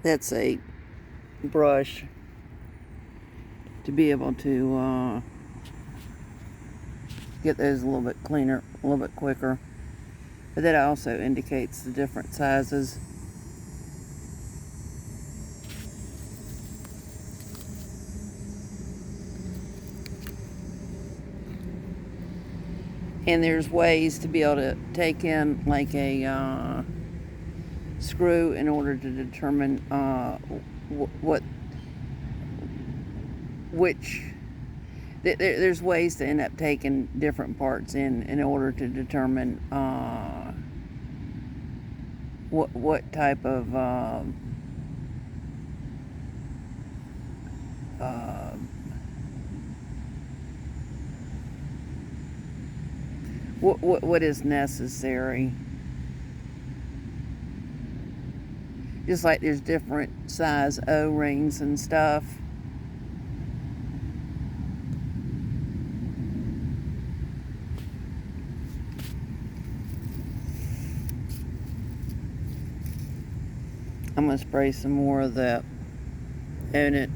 That's a brush to be able to get those a little bit cleaner, a little bit quicker. But that also indicates the different sizes. And there's ways to be able to take in like a screw in order to determine there's ways to end up taking different parts in order to determine what type of what is necessary. Just like there's different size O-rings and stuff. I'm going to spray some more of that on it.